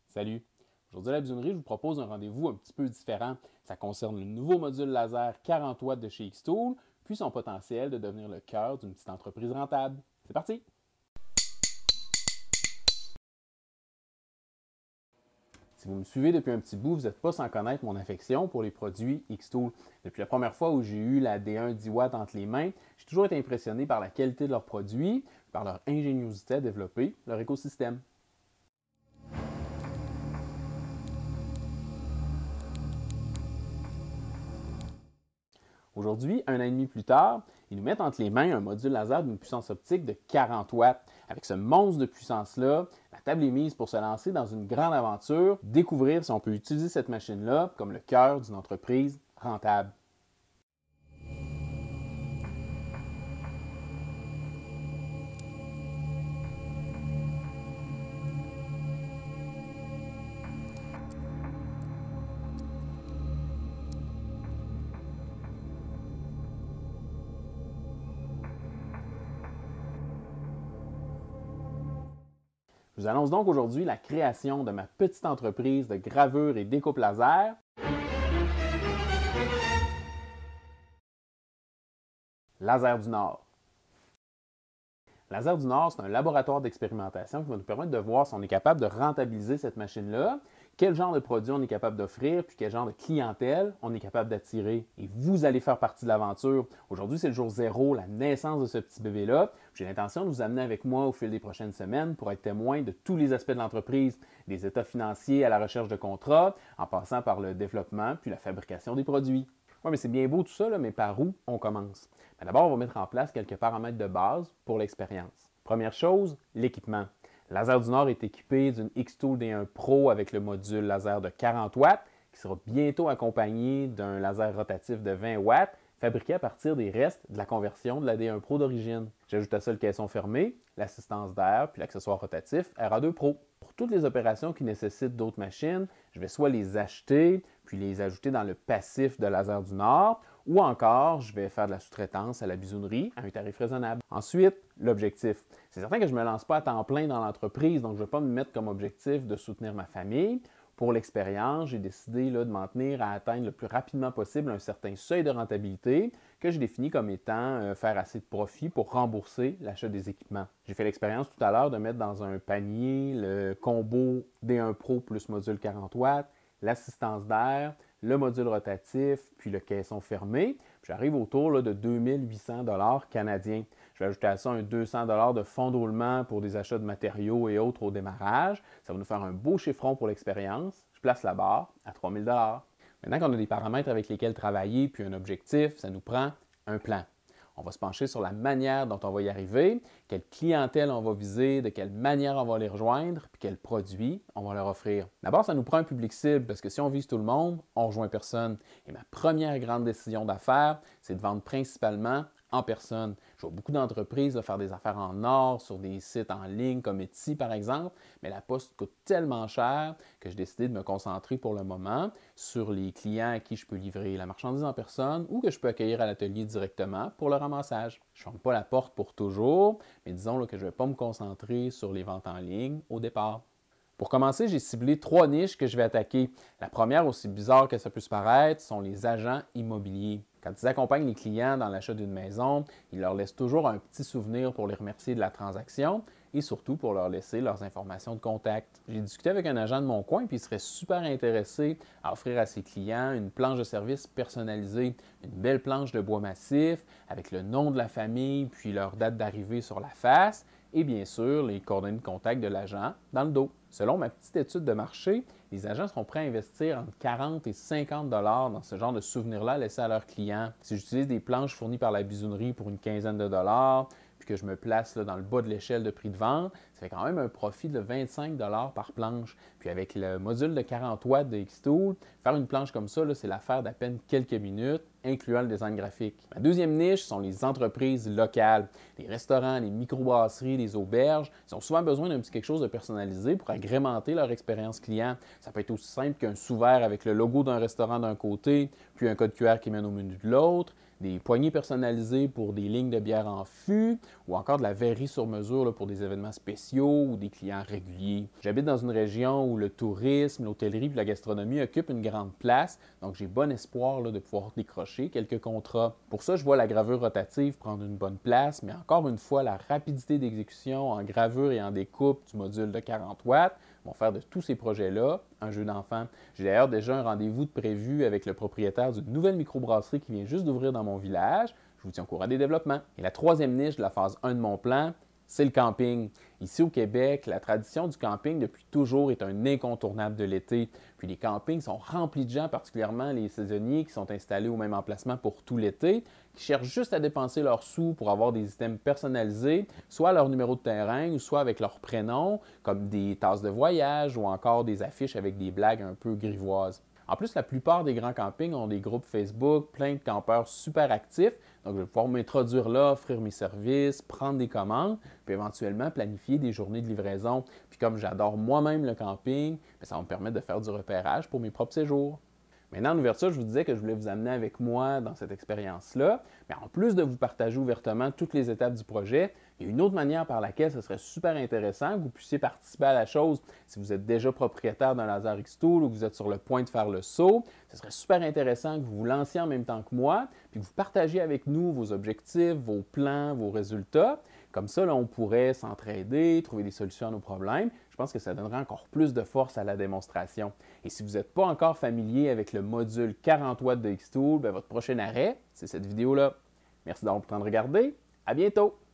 Salut! Aujourd'hui à la Bisonnerie, je vous propose un rendez-vous un petit peu différent. Ça concerne le nouveau module laser 40 watts de chez Xtool, puis son potentiel de devenir le cœur d'une petite entreprise rentable. C'est parti! Si vous me suivez depuis un petit bout, vous n'êtes pas sans connaître mon affection pour les produits Xtool. Depuis la première fois où j'ai eu la D1 10 watts entre les mains, j'ai toujours été impressionné par la qualité de leurs produits, par leur ingéniosité à développer leur écosystème. Aujourd'hui, un an et demi plus tard, ils nous mettent entre les mains un module laser d'une puissance optique de 40 watts. Avec ce monstre de puissance-là, la table est mise pour se lancer dans une grande aventure, découvrir si on peut utiliser cette machine-là comme le cœur d'une entreprise rentable. Je vous annonce donc aujourd'hui la création de ma petite entreprise de gravure et découpe laser. Laser du Nord. Laser du Nord, c'est un laboratoire d'expérimentation qui va nous permettre de voir si on est capable de rentabiliser cette machine-là, quel genre de produit on est capable d'offrir, puis quel genre de clientèle on est capable d'attirer. Et vous allez faire partie de l'aventure. Aujourd'hui, c'est le jour zéro, la naissance de ce petit bébé-là. J'ai l'intention de vous amener avec moi au fil des prochaines semaines pour être témoin de tous les aspects de l'entreprise, des états financiers à la recherche de contrats, en passant par le développement puis la fabrication des produits. Oui, mais c'est bien beau tout ça, mais par où on commence? D'abord, on va mettre en place quelques paramètres de base pour l'expérience. Première chose, l'équipement. Laser du Nord est équipé d'une Xtool D1 Pro avec le module laser de 40 watts qui sera bientôt accompagné d'un laser rotatif de 20 watts fabriqué à partir des restes de la conversion de la D1 Pro d'origine. J'ajoute à ça le caisson fermé, l'assistance d'air puis l'accessoire rotatif RA2 Pro. Pour toutes les opérations qui nécessitent d'autres machines, je vais soit les acheter puis les ajouter dans le passif de Laser du Nord ou encore je vais faire de la sous-traitance à la bisonnerie à un tarif raisonnable. Ensuite, l'objectif. C'est certain que je ne me lance pas à temps plein dans l'entreprise, donc je ne vais pas me mettre comme objectif de soutenir ma famille. Pour l'expérience, j'ai décidé de m'en tenir à atteindre le plus rapidement possible un certain seuil de rentabilité que j'ai défini comme étant faire assez de profit pour rembourser l'achat des équipements. J'ai fait l'expérience tout à l'heure de mettre dans un panier le combo D1 Pro plus module 40 watts, l'assistance d'air, le module rotatif, puis le caisson fermé. J'arrive autour de 2800 $ canadiens. Je vais ajouter à ça un 200 $ de fonds de roulement pour des achats de matériaux et autres au démarrage. Ça va nous faire un beau chiffron pour l'expérience. Je place la barre à 3000 $. Maintenant qu'on a des paramètres avec lesquels travailler puis un objectif, ça nous prend un plan. On va se pencher sur la manière dont on va y arriver, quelle clientèle on va viser, de quelle manière on va les rejoindre, puis quels produits on va leur offrir. D'abord, ça nous prend un public cible, parce que si on vise tout le monde, on ne rejoint personne. Et ma première grande décision d'affaires, c'est de vendre principalement en personne. Je vois beaucoup d'entreprises faire des affaires en or sur des sites en ligne comme Etsy par exemple, mais la poste coûte tellement cher que j'ai décidé de me concentrer pour le moment sur les clients à qui je peux livrer la marchandise en personne ou que je peux accueillir à l'atelier directement pour le ramassage. Je ne ferme pas la porte pour toujours, mais disons que je ne vais pas me concentrer sur les ventes en ligne au départ. Pour commencer, j'ai ciblé 3 niches que je vais attaquer. La première, aussi bizarre que ça puisse paraître, sont les agents immobiliers. Quand ils accompagnent les clients dans l'achat d'une maison, ils leur laissent toujours un petit souvenir pour les remercier de la transaction et surtout pour leur laisser leurs informations de contact. J'ai discuté avec un agent de mon coin puis il serait super intéressé à offrir à ses clients une planche de service personnalisée, une belle planche de bois massif avec le nom de la famille puis leur date d'arrivée sur la face et bien sûr les coordonnées de contact de l'agent dans le dos. Selon ma petite étude de marché, les agents seront prêts à investir entre 40 et 50 $ dans ce genre de souvenirs-là laissés à leurs clients. Si j'utilise des planches fournies par la bisonnerie pour une quinzaine de dollars, puis que je me place dans le bas de l'échelle de prix de vente, ça fait quand même un profit de 25 $ par planche. Puis avec le module de 40 watts de Xtool, faire une planche comme ça, c'est l'affaire d'à peine quelques minutes, incluant le design graphique. Ma deuxième niche sont les entreprises locales. Les restaurants, les microbrasseries, les auberges, ils ont souvent besoin d'un petit quelque chose de personnalisé pour agrémenter leur expérience client. Ça peut être aussi simple qu'un sous-verre avec le logo d'un restaurant d'un côté, puis un code QR qui mène au menu de l'autre, des poignées personnalisées pour des lignes de bière en fût ou encore de la verrerie sur mesure là, pour des événements spéciaux ou des clients réguliers. J'habite dans une région où le tourisme, l'hôtellerie et la gastronomie occupent une grande place, donc j'ai bon espoir là, de pouvoir décrocher quelques contrats. Pour ça, je vois la gravure rotative prendre une bonne place, mais encore une fois, la rapidité d'exécution en gravure et en découpe du module de 40 watts vont faire de tous ces projets-là un jeu d'enfant. J'ai d'ailleurs déjà un rendez-vous de prévu avec le propriétaire d'une nouvelle microbrasserie qui vient juste d'ouvrir dans mon village. Je vous tiens au courant des développements. Et la troisième niche de la phase 1 de mon plan, c'est le camping. Ici au Québec, la tradition du camping depuis toujours est un incontournable de l'été. Puis les campings sont remplis de gens, particulièrement les saisonniers qui sont installés au même emplacement pour tout l'été, qui cherchent juste à dépenser leurs sous pour avoir des items personnalisés, soit à leur numéro de terrain ou soit avec leur prénom, comme des tasses de voyage ou encore des affiches avec des blagues un peu grivoises. En plus, la plupart des grands campings ont des groupes Facebook, plein de campeurs super actifs. Donc, je vais pouvoir m'introduire là, offrir mes services, prendre des commandes, puis éventuellement planifier des journées de livraison. Puis comme j'adore moi-même le camping, ça va me permettre de faire du repérage pour mes propres séjours. Maintenant, en ouverture, je vous disais que je voulais vous amener avec moi dans cette expérience-là. Mais en plus de vous partager ouvertement toutes les étapes du projet, il y a une autre manière par laquelle ce serait super intéressant que vous puissiez participer à la chose si vous êtes déjà propriétaire d'un laser Xtool ou que vous êtes sur le point de faire le saut. Ce serait super intéressant que vous vous lanciez en même temps que moi, puis que vous partagiez avec nous vos objectifs, vos plans, vos résultats. Comme ça, là, on pourrait s'entraider, trouver des solutions à nos problèmes. Je pense que ça donnerait encore plus de force à la démonstration. Et si vous n'êtes pas encore familier avec le module 40 watts de Xtool, votre prochain arrêt, c'est cette vidéo-là. Merci d'avoir pris le temps de regarder. À bientôt!